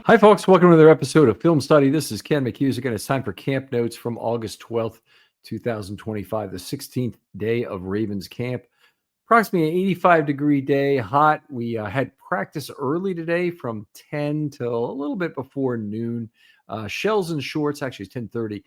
Hi, folks. Welcome to another episode of Film Study. This is Ken McKusick, and it's time for camp notes from August 12th, 2025, the 16th day of Ravens camp. Approximately an 85-degree day, hot. We had practice early today from 10 till a little bit before noon. Shells and shorts, actually it's 10:30,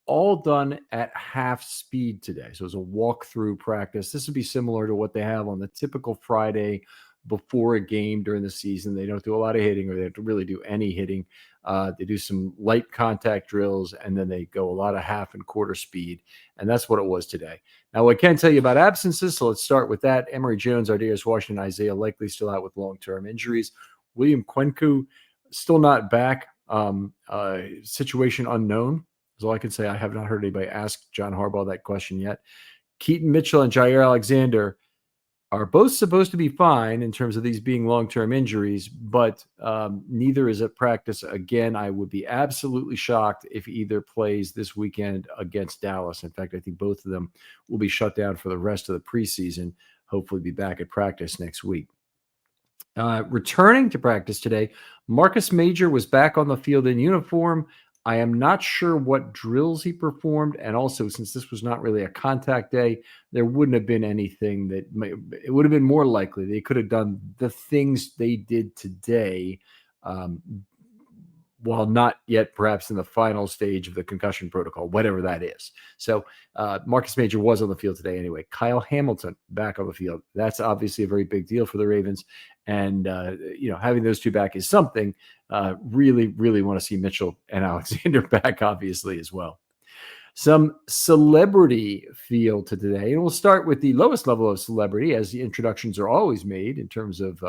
all done at half speed today. So it was a walkthrough practice. This would be similar to what they have on the typical Friday before a game during the season. They don't do a lot of hitting, or they don't really do any hitting. They do some light contact drills, and then they go a lot of half and quarter speed. And that's what it was today. Now, I can tell you about absences, so let's start with that. Emory Jones, Ardeas Washington, Isaiah likely still out with long-term injuries. William Kwenku still not back. Situation unknown is all I can say. I have not heard anybody ask John Harbaugh that question yet. Keaton Mitchell and Jair Alexander are both supposed to be fine in terms of these being long-term injuries, but neither is at practice. Again, I would be absolutely shocked if either plays this weekend against Dallas. In fact, I think both of them will be shut down for the rest of the preseason, hopefully be back at practice next week. Returning to practice today, Marcus Major was back on the field in uniform. I am not sure what drills he performed. And also, since this was not really a contact day, there wouldn't have been anything it would have been more likely they could have done the things they did today, while not yet perhaps in the final stage of the concussion protocol, whatever that is. So Marcus Major was on the field today anyway. Kyle Hamilton back on the field. That's obviously a very big deal for the Ravens. And, having those two back is something. Really, really want to see Mitchell and Alexander back, obviously, as well. Some celebrity feel to today. And we'll start with the lowest level of celebrity, as the introductions are always made in terms of,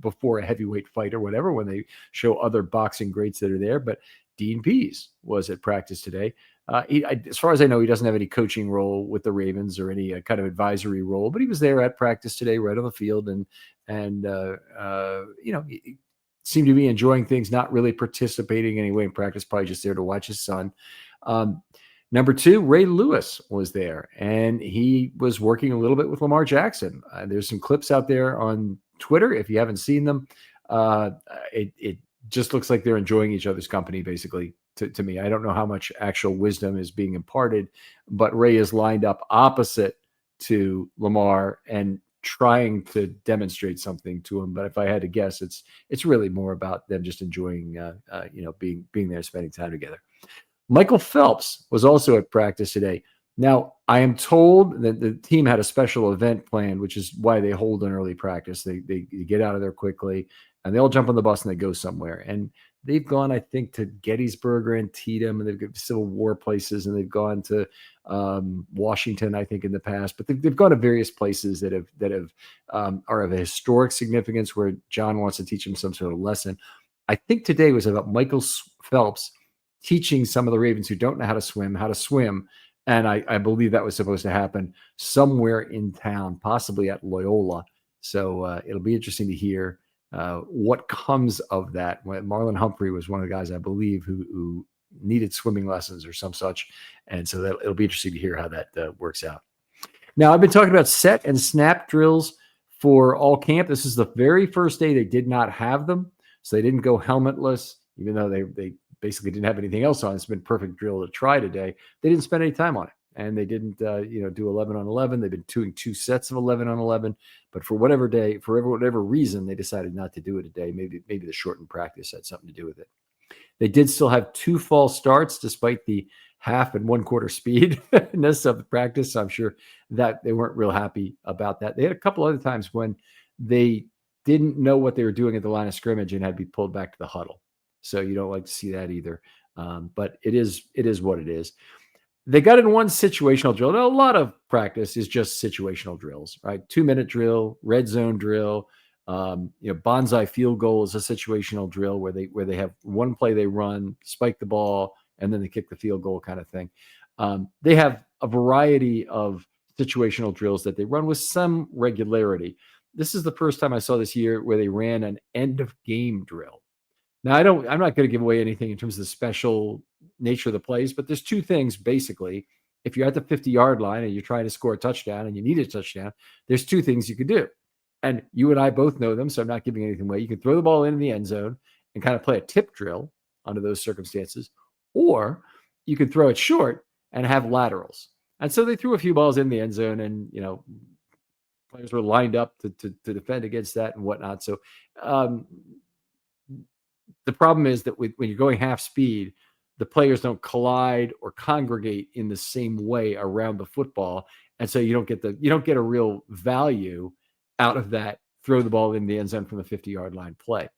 before a heavyweight fight or whatever, when they show other boxing greats that are there. But Dean Pease was at practice today. As far as I know, he doesn't have any coaching role with the Ravens or any kind of advisory role, but he was there at practice today, right on the field, and he seemed to be enjoying things, not really participating anyway in practice, probably just there to watch his son. Number two, Ray Lewis was there, and he was working a little bit with Lamar Jackson. There's some clips out there on Twitter. If you haven't seen them, it just looks like they're enjoying each other's company, basically, to me. I don't know how much actual wisdom is being imparted, but Ray is lined up opposite to Lamar and trying to demonstrate something to him. But if I had to guess, it's really more about them just enjoying, being there, spending time together. Michael Phelps was also at practice today. Now, I am told that the team had a special event planned, which is why they hold an early practice. They get out of there quickly, and they all jump on the bus and they go somewhere. And they've gone, I think, to Gettysburg or Antietam, and they've got Civil War places, and they've gone to Washington, I think, in the past. But they've gone to various places that are of a historic significance where John wants to teach them some sort of lesson. I think today was about Michael Phelps teaching some of the Ravens who don't know how to swim. And I believe that was supposed to happen somewhere in town, possibly at Loyola. So it'll be interesting to hear what comes of that. Marlon Humphrey was one of the guys, I believe, who needed swimming lessons or some such. And so it'll be interesting to hear how that works out. Now, I've been talking about set and snap drills for all camp. This is the very first day they did not have them. So they didn't go helmetless, even though they basically didn't have anything else on. It's been a perfect drill to try today. They didn't spend any time on it, and they didn't, do 11 on 11. They've been doing two sets of 11 on 11, but for whatever reason, they decided not to do it today. Maybe the shortened practice had something to do with it. They did still have two false starts, despite the half and 1/4 speed ness of the practice. So I'm sure that they weren't real happy about that. They had a couple other times when they didn't know what they were doing at the line of scrimmage and had to be pulled back to the huddle. So you don't like to see that either. But it is what it is. They got in one situational drill. Now, a lot of practice is just situational drills, right? 2-minute drill, red zone drill. Bonsai field goal is a situational drill where they have one play they run, spike the ball, and then they kick the field goal kind of thing. They have a variety of situational drills that they run with some regularity. This is the first time I saw this year where they ran an end of game drill. Now, I'm not going to give away anything in terms of the special nature of the plays, but there's two things, basically. If you're at the 50-yard line and you're trying to score a touchdown and you need a touchdown, there's two things you could do. and you and I both know them, so I'm not giving anything away. You can throw the ball in the end zone and kind of play a tip drill under those circumstances, or you can throw it short and have laterals. And so they threw a few balls in the end zone, and players were lined up to defend against that and whatnot. So the problem is that when you're going half speed, the players don't collide or congregate in the same way around the football, and so you don't get a real value out of that throw the ball in the end zone from the 50-yard line play.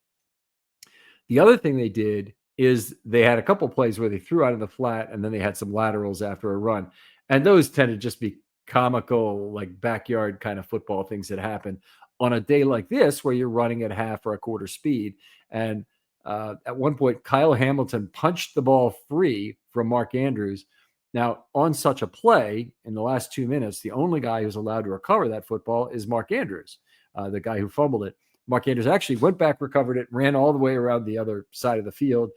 The other thing they did is they had a couple plays where they threw out in the flat, and then they had some laterals after a run, and those tend to just be comical, like backyard kind of football things that happen on a day like this where you're running at half or a quarter speed. And at one point, Kyle Hamilton punched the ball free from Mark Andrews. Now, on such a play, in the last 2 minutes, the only guy who's allowed to recover that football is Mark Andrews, the guy who fumbled it. Mark Andrews actually went back, recovered it, ran all the way around the other side of the field.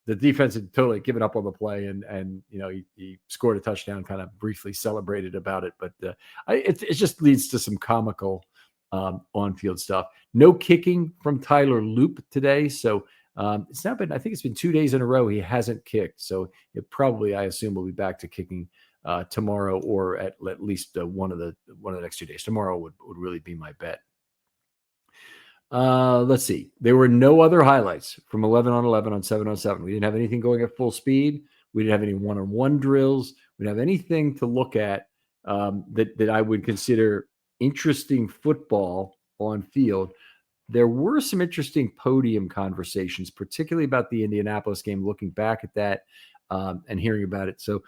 The defense had totally given up on the play, and he scored a touchdown, kind of briefly celebrated about it. But it just leads to some comical on-field stuff. No kicking from Tyler Loop today, so it's now been, I think it's been 2 days in a row he hasn't kicked. So it probably, I assume, will be back to kicking tomorrow, or at least one of the next 2 days. Tomorrow would really be my bet. Let's see. There were no other highlights from 11 on 11 on 7 on 7. We didn't have anything going at full speed. We didn't have any one-on-one drills. We didn't have anything to look at that I would consider interesting football on field. There were some interesting podium conversations, particularly about the Indianapolis game, looking back at that and hearing about it. So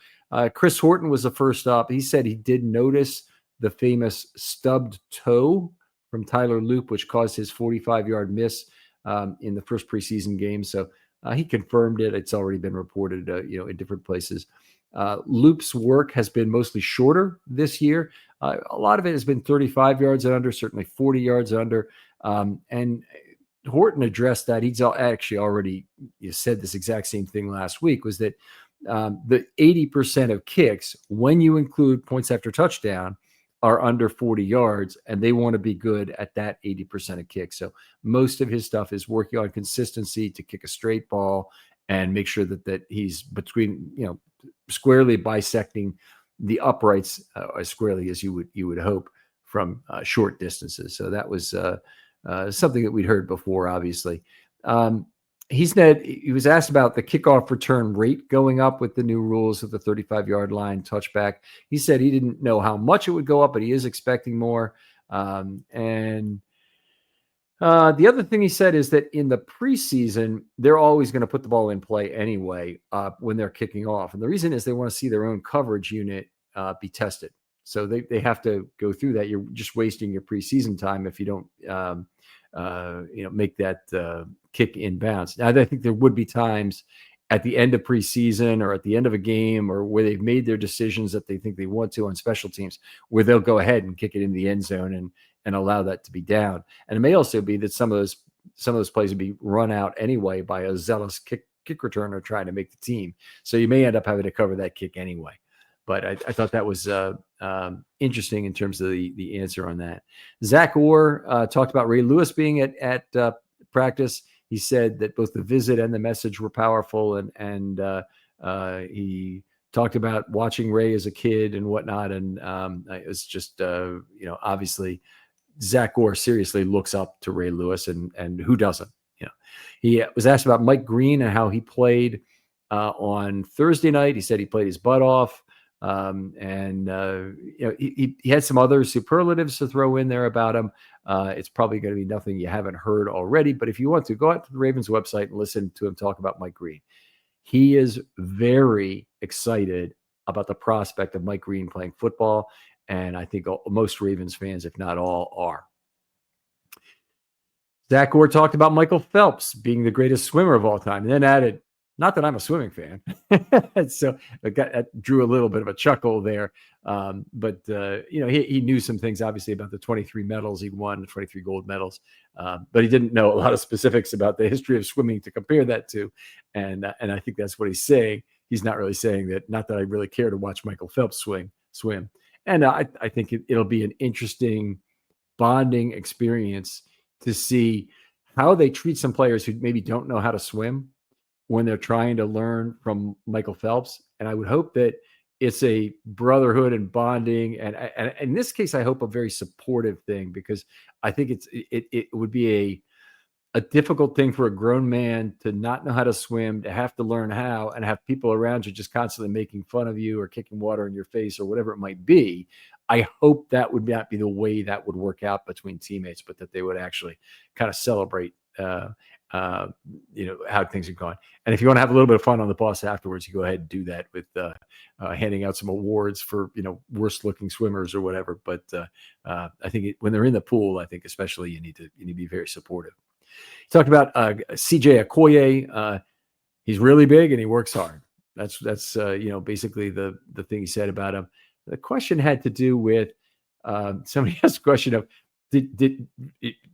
Chris Horton was the first up. He said he did notice the famous stubbed toe from Tyler Loop, which caused his 45-yard miss in the first preseason game. So he confirmed it. It's already been reported, in different places. Loop's work has been mostly shorter this year. A lot of it has been 35 yards and under, certainly 40 yards and under. And Horton addressed that. He's actually already said this exact same thing last week, was that the 80% of kicks, when you include points after touchdown, are under 40 yards, and they want to be good at that 80% of kicks. So most of his stuff is working on consistency to kick a straight ball and make sure that he's between, squarely bisecting the uprights as squarely as you would hope from short distances. So that was something that we'd heard before, obviously. He was asked about the kickoff return rate going up with the new rules of the 35-yard line touchback. He said he didn't know how much it would go up, but he is expecting more. And the other thing he said is that in the preseason, they're always going to put the ball in play anyway when they're kicking off. And the reason is they want to see their own coverage unit be tested. So they have to go through that. You're just wasting your preseason time if you don't make that kick in bounds. Now, I think there would be times at the end of preseason or at the end of a game, or where they've made their decisions that they think they want to on special teams, where they'll go ahead and kick it in the end zone and allow that to be down. And it may also be that some of those plays would be run out anyway by a zealous kick returner trying to make the team. So you may end up having to cover that kick anyway. But I thought that was interesting in terms of the answer on that. Zach Orr talked about Ray Lewis being at practice. He said that both the visit and the message were powerful, and he talked about watching Ray as a kid and whatnot. And it was just, obviously Zach Orr seriously looks up to Ray Lewis, and who doesn't? He was asked about Mike Green and how he played on Thursday night. He said he played his butt off. He had some other superlatives to throw in there about him. It's probably going to be nothing you haven't heard already, but if you want to, go out to the Ravens website and listen to him talk about Mike Green. He is very excited about the prospect of Mike Green playing football, and I think most Ravens fans, if not all, are. Zach Orr talked about Michael Phelps being the greatest swimmer of all time, and then added, not that I'm a swimming fan. So that drew a little bit of a chuckle there. But he knew some things, obviously, about the 23 medals he won, the 23 gold medals. But he didn't know a lot of specifics about the history of swimming to compare that to. And I think that's what he's saying. He's not really saying that, not that I really care to watch Michael Phelps swim. And I think it'll be an interesting bonding experience to see how they treat some players who maybe don't know how to swim when they're trying to learn from Michael Phelps. And I would hope that it's a brotherhood and bonding. And in this case, I hope a very supportive thing, because I think it would be a difficult thing for a grown man to not know how to swim, to have to learn how, and have people around you just constantly making fun of you or kicking water in your face or whatever it might be. I hope that would not be the way that would work out between teammates, but that they would actually kind of celebrate, how things are going. And if you want to have a little bit of fun on the bus afterwards, you go ahead and do that with handing out some awards for, worst looking swimmers or whatever. But I think when they're in the pool, I think especially you need to be very supportive. Talked about CJ Okoye. He's really big and he works hard. That's basically the thing he said about him. The question had to do with somebody asked a question of,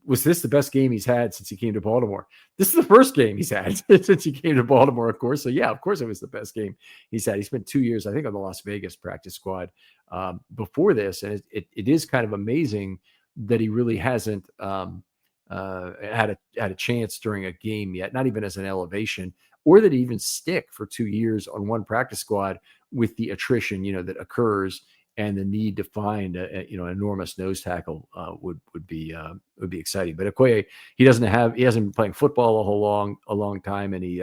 was this the best game he's had since he came to Baltimore? This is the first game he's had since he came to Baltimore, of course. So yeah, of course it was the best game he's had. He spent 2 years, I think, on the Las Vegas practice squad before this, and it is kind of amazing that he really hasn't had a chance during a game yet, not even as an elevation, or that he even stick for 2 years on one practice squad with the attrition, that occurs, and the need to find an enormous nose tackle would be exciting. But Okoye, he hasn't been playing football a long time, and he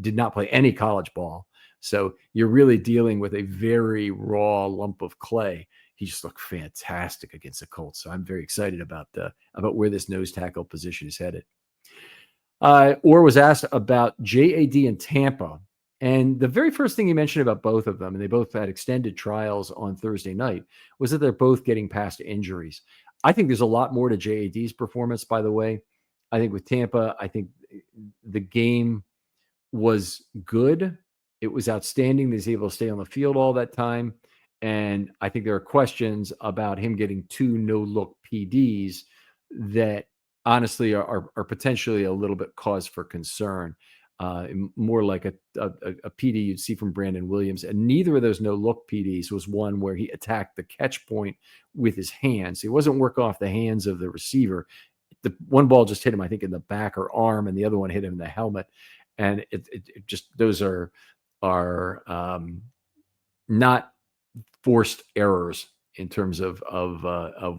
did not play any college ball. So you're really dealing with a very raw lump of clay. He just looked fantastic against the Colts. So I'm very excited about where this nose tackle position is headed. Orr was asked about JAD in Tampa. And the very first thing he mentioned about both of them, and they both had extended trials on Thursday night, was that they're both getting past injuries. I think there's a lot more to JAD's performance, by the way. I think with Tampa, I think the game was good. It was outstanding. He was able to stay on the field all that time. And I think there are questions about him getting 2 no-look PDs that honestly are potentially a little bit cause for concern. More like a PD you'd see from Brandon Williams. And neither of those no-look PDs was one where he attacked the catch point with his hands. He wasn't working off the hands of the receiver. The one ball just hit him, I think, in the back or arm, and the other one hit him in the helmet. And it just, those are not forced errors in terms of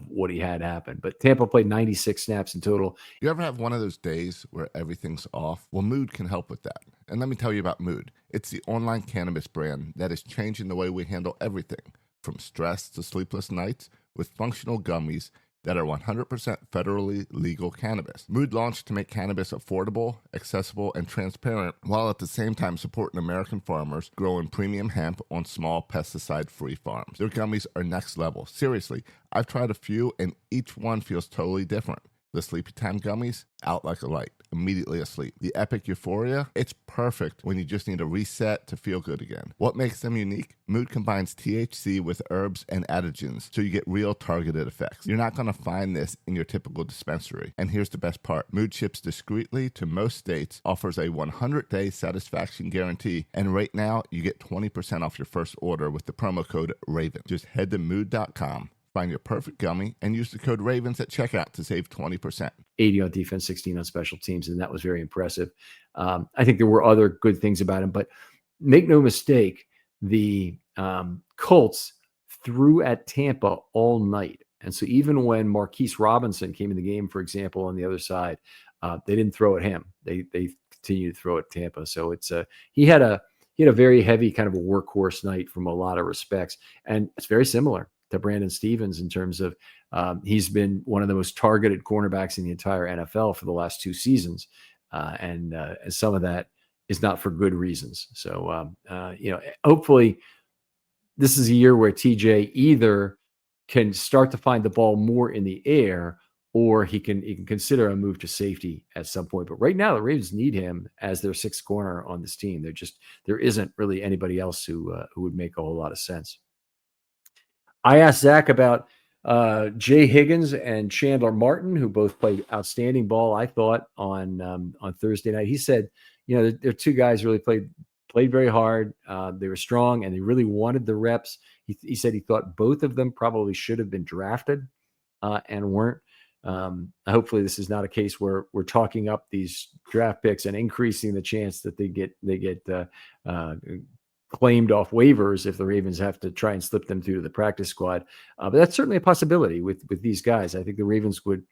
what he had happen. But Tampa played 96 snaps in total. You ever have one of those days where everything's off? Well, Mood can help with that. And let me tell you about Mood. It's the online cannabis brand that is changing the way we handle everything, from stress to sleepless nights, with functional gummies that are 100% federally legal cannabis. Mood launched to make cannabis affordable, accessible, and transparent, while at the same time supporting American farmers growing premium hemp on small pesticide-free farms. Their gummies are next level. Seriously, I've tried a few, and each one feels totally different. The Sleepy Time gummies, out like a light, immediately asleep. The Epic Euphoria, it's perfect when you just need a reset to feel good again. What makes them unique? Mood combines THC with herbs and adaptogens, so you get real targeted effects. You're not going to find this in your typical dispensary. And here's the best part. Mood ships discreetly to most states, offers a 100-day satisfaction guarantee, and right now you get 20% off your first order with the promo code RAVEN. Just head to mood.com. Find your perfect gummy and use the code RAVENS at checkout to save 20%. 80 on defense, 16 on special teams, and that was very impressive. I think there were other good things about him, but make no mistake, the Colts threw at Tampa all night. And so even when Marquise Robinson came in the game, for example, on the other side, they didn't throw at him. They continued to throw at Tampa. So it's he had a very heavy kind of a workhorse night from a lot of respects. And it's very similar to Brandon Stevens in terms of he's been one of the most targeted cornerbacks in the entire NFL for the last 2 seasons. And some of that is not for good reasons. So, hopefully this is a year where TJ either can start to find the ball more in the air, or he can consider a move to safety at some point. But right now the Ravens need him as their 6th corner on this team. There isn't really anybody else who would make a whole lot of sense. I asked Zach about Jay Higgins and Chandler Martin, who both played outstanding ball, I thought, on Thursday night. He said, they're 2 guys who really played very hard. They were strong, and they really wanted the reps. He said he thought both of them probably should have been drafted and weren't. Hopefully, this is not a case where we're talking up these draft picks and increasing the chance that they get claimed off waivers if the Ravens have to try and slip them through to the practice squad. But that's certainly a possibility with these guys. I think the Ravens would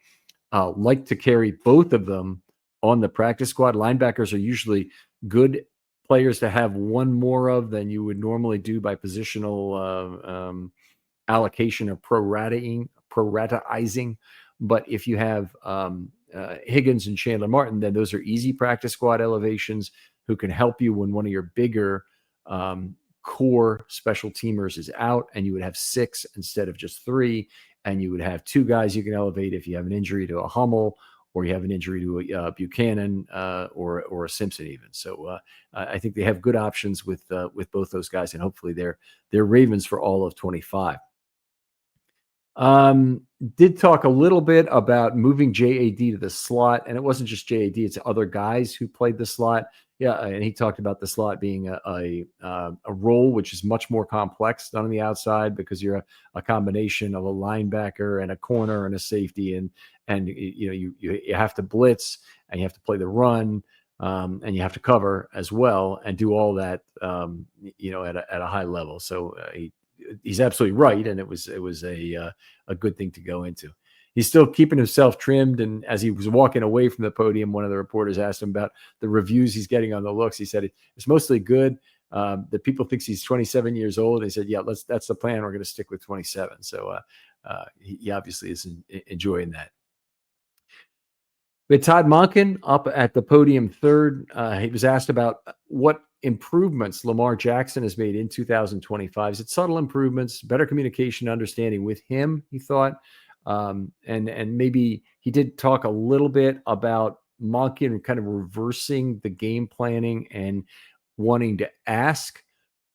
like to carry both of them on the practice squad. Linebackers are usually good players to have one more of than you would normally do by positional allocation or prorataizing. But if you have Higgins and Chandler Martin, then those are easy practice squad elevations who can help you when one of your bigger core special teamers is out, and you would have 6 instead of just 3, and you would have 2 guys you can elevate if you have an injury to a Hummel or you have an injury to a Buchanan or a Simpson even. So I think they have good options with both those guys, and hopefully they're Ravens for all of 25. Did talk a little bit about moving JAD to the slot, and it wasn't just JAD; it's other guys who played the slot. Yeah, and he talked about the slot being a role which is much more complex than on the outside because you're a combination of a linebacker and a corner and a safety, and you have to blitz and you have to play the run, and you have to cover as well and do all that at a high level. So he's absolutely right, and it was a good thing to go into. He's still keeping himself trimmed, and as he was walking away from the podium, one of the reporters asked him about the reviews he's getting on the looks. He said it's mostly good. The people thinks he's 27 years old. He said, "Yeah, that's the plan. We're going to stick with 27." So he obviously is enjoying that. We had Todd Monken up at the podium third. He was asked about what improvements Lamar Jackson has made in 2025. Is it subtle improvements, better communication, understanding with him, he thought. And maybe he did talk a little bit about Monken kind of reversing the game planning and wanting to ask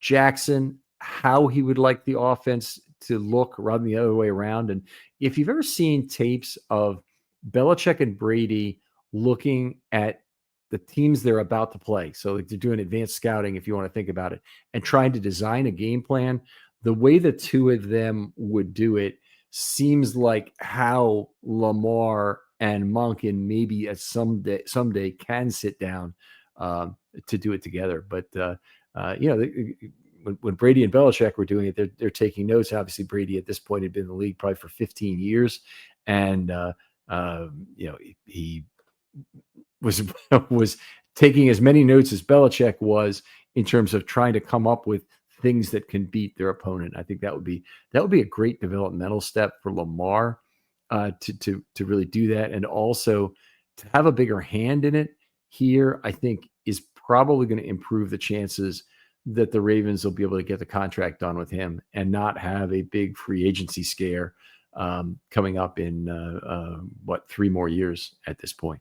Jackson how he would like the offense to look rather than the other way around. And if you've ever seen tapes of Belichick and Brady looking at the teams they're about to play, so like they're doing advanced scouting, if you want to think about it, and trying to design a game plan, the way the two of them would do it seems like how Lamar and Monken maybe at someday can sit down to do it together. But when Brady and Belichick were doing it, they're taking notes. Obviously, Brady at this point had been in the league probably for 15 years, and he was taking as many notes as Belichick was in terms of trying to come up with things that can beat their opponent. I think that would be a great developmental step for Lamar to really do that, and also to have a bigger hand in it here. I think is probably going to improve the chances that the Ravens will be able to get the contract done with him and not have a big free agency scare coming up in 3 more years at this point.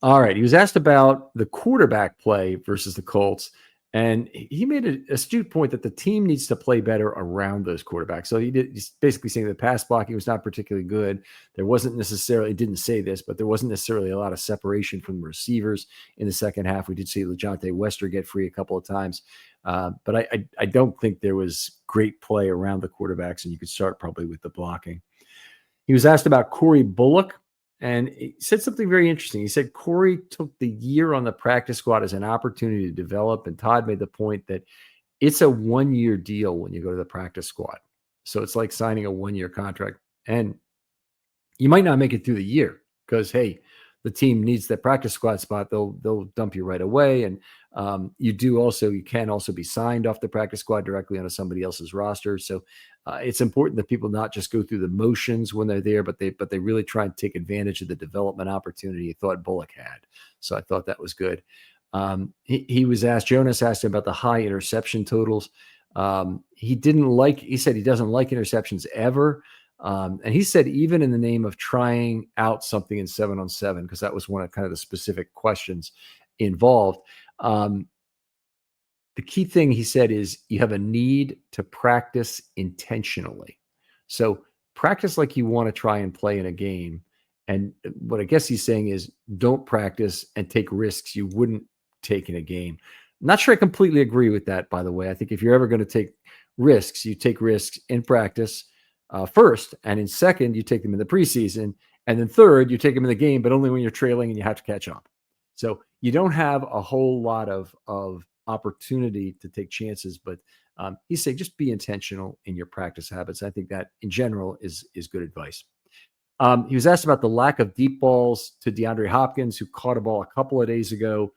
All right. He was asked about the quarterback play versus the Colts, and he made an astute point that the team needs to play better around those quarterbacks. So he's basically saying the pass blocking was not particularly good. There wasn't necessarily, he didn't say this, but there wasn't necessarily a lot of separation from the receivers in the second half. We did see LeJohntay Wester get free a couple of times. But I don't think there was great play around the quarterbacks, and you could start probably with the blocking. He was asked about Corey Bullock, and he said something very interesting. He said Corey took the year on the practice squad as an opportunity to develop, and Todd made the point that it's a 1-year deal when you go to the practice squad. So it's like signing a 1-year contract, and you might not make it through the year because, hey, the team needs that practice squad spot. They'll dump you right away. And you can also be signed off the practice squad directly onto somebody else's roster. So it's important that people not just go through the motions when they're there, but they really try and take advantage of the development opportunity he thought Bullock had. So I thought that was good. Jonas asked him about the high interception totals. He said he doesn't like interceptions ever. And he said, even in the name of trying out something in 7-on-7, because that was one of kind of the specific questions involved. The key thing he said is you have a need to practice intentionally. So practice like you want to try and play in a game. And what I guess he's saying is don't practice and take risks you wouldn't take in a game. I'm not sure I completely agree with that, by the way. I think if you're ever going to take risks, you take risks in practice. first, and in second, you take them in the preseason, and then third, you take them in the game, but only when you're trailing and you have to catch up. So you don't have a whole lot of opportunity to take chances, but he's saying just be intentional in your practice habits. I think that in general is good advice. He was asked about the lack of deep balls to DeAndre Hopkins, who caught a ball a couple of days ago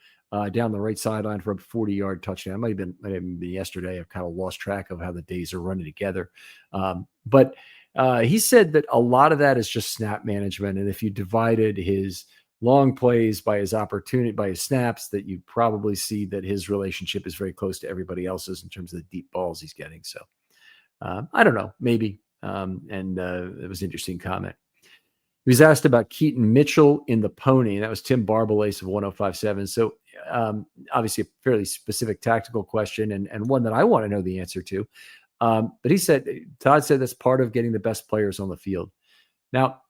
down the right sideline for a 40-yard touchdown. It might have been yesterday. I've kind of lost track of how the days are running together. But he said that a lot of that is just snap management. And if you divided his long plays by his opportunity, by his snaps, that you probably see that his relationship is very close to everybody else's in terms of the deep balls he's getting. So I don't know, maybe. It was an interesting comment. He was asked about Keaton Mitchell in the pony. That was Tim Barbalace of 1057. So obviously a fairly specific tactical question and one that I want to know the answer to. But Todd said that's part of getting the best players on the field. Now,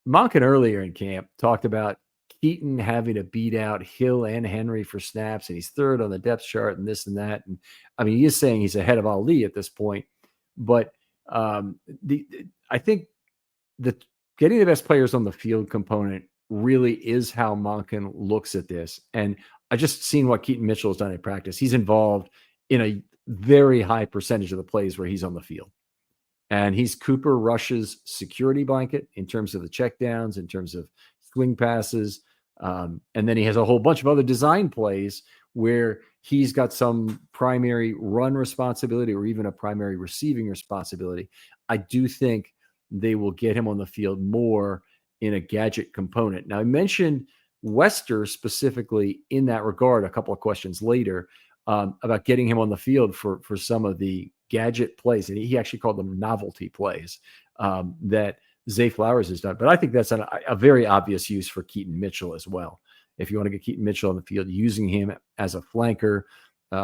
Monken earlier in camp talked about Keaton having to beat out Hill and Henry for snaps, and he's third on the depth chart and this and that. And I mean, he is saying he's ahead of Ali at this point. But I think the getting the best players on the field component really is how Monken looks at this. And I just seen what Keaton Mitchell has done in practice. He's involved in a very high percentage of the plays where he's on the field. And he's Cooper Rush's security blanket in terms of the checkdowns, in terms of swing passes. And then he has a whole bunch of other design plays where he's got some primary run responsibility or even a primary receiving responsibility. I do think they will get him on the field more in a gadget component. Now, I mentioned Wester specifically in that regard a couple of questions later about getting him on the field for some of the gadget plays. And he actually called them novelty plays that Zay Flowers has done. But I think that's a very obvious use for Keaton Mitchell as well. If you want to get Keaton Mitchell on the field, using him as a flanker,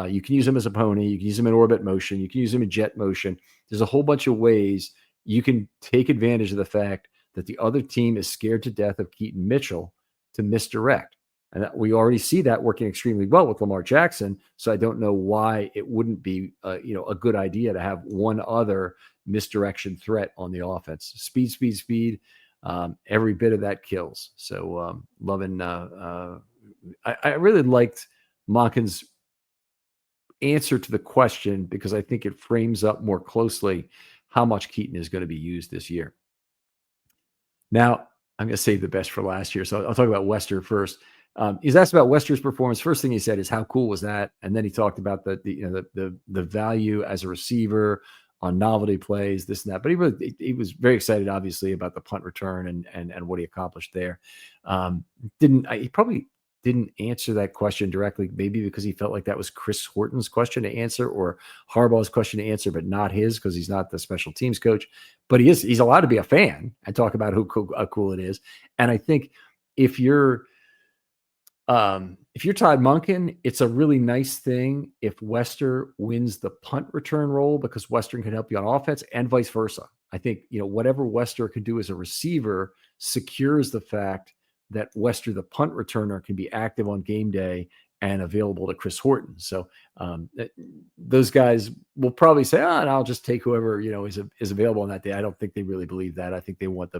you can use him as a pony. You can use him in orbit motion. You can use him in jet motion. There's a whole bunch of ways you can take advantage of the fact that the other team is scared to death of Keaton Mitchell to misdirect. And we already see that working extremely well with Lamar Jackson. So I don't know why it wouldn't be a good idea to have one other misdirection threat on the offense. Speed. Every bit of that kills. So loving. I really liked Monken's answer to the question because I think it frames up more closely how much Keaton is going to be used this year. Now, I'm going to save the best for last year. So I'll talk about Wester first. He's asked about Wester's performance. First thing he said is, how cool was that? And then he talked about the value as a receiver on novelty plays, this and that. But he was very excited, obviously, about the punt return and what he accomplished there. He probably didn't answer that question directly, maybe because he felt like that was Chris Horton's question to answer or Harbaugh's question to answer, but not his because he's not the special teams coach. But he's allowed to be a fan and talk about how cool it is. And I think if you're Todd Monken, it's a really nice thing if Wester wins the punt return role because Western can help you on offense and vice versa. I think, whatever Wester could do as a receiver secures the fact that Wester, the punt returner, can be active on game day and available to Chris Horton. So those guys will probably say, and I'll just take whoever, is available on that day. I don't think they really believe that. I think they want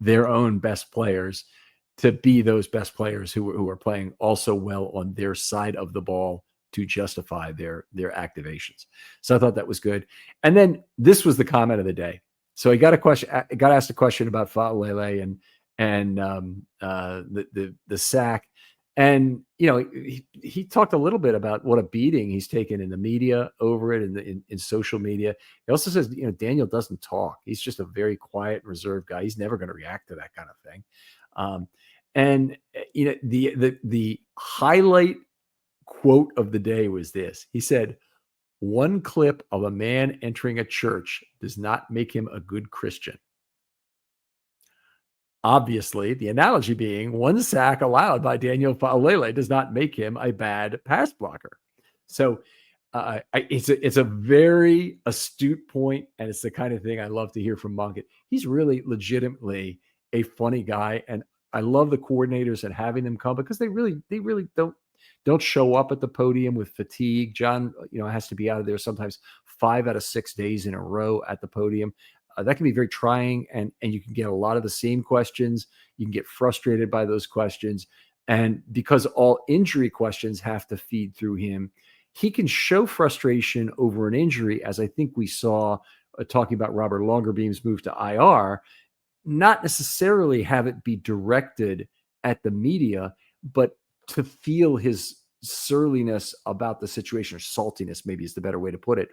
their own best players to be those best players who are playing also well on their side of the ball to justify their activations. So I thought that was good. And then this was the comment of the day. So he got asked a question about Fa'alele and the sack. And, he talked a little bit about what a beating he's taken in the media over it in social media. He also says, Daniel doesn't talk. He's just a very quiet and reserved guy. He's never going to react to that kind of thing. The highlight quote of the day was this. He said, "One clip of a man entering a church does not make him a good Christian." Obviously, the analogy being one sack allowed by Daniel Fa'alele does not make him a bad pass blocker. So it's a very astute point, and it's the kind of thing I love to hear from Monken. He's really legitimately a funny guy, and I love the coordinators and having them come because they really don't show up at the podium with fatigue. John, has to be out of there sometimes 5 out of 6 days in a row at the podium. That can be very trying, and you can get a lot of the same questions. You can get frustrated by those questions. And because all injury questions have to feed through him, he can show frustration over an injury, as I think we saw talking about Robert Longerbeam's move to IR, not necessarily have it be directed at the media, but to feel his surliness about the situation, or saltiness, maybe is the better way to put it,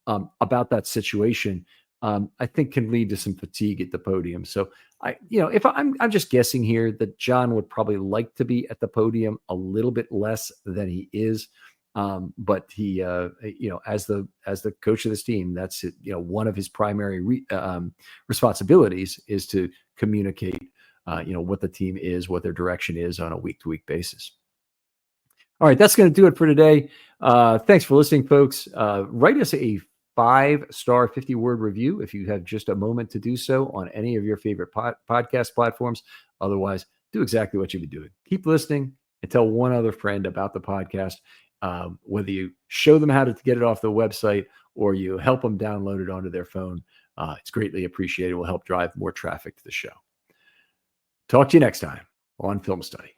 about that situation. I think can lead to some fatigue at the podium. So if I'm just guessing here that John would probably like to be at the podium a little bit less than he is. But he, as the coach of this team, that's one of his primary responsibilities is to communicate, what the team is, what their direction is on a week-to-week basis. All right, that's going to do it for today. Thanks for listening, folks. Write us a 5-star 50-word review if you have just a moment to do so on any of your favorite podcast platforms. Otherwise, do exactly what you've been doing. Keep listening and tell one other friend about the podcast. Whether you show them how to get it off the website or you help them download it onto their phone, it's greatly appreciated. It will help drive more traffic to the show. Talk to you next time on Film Study.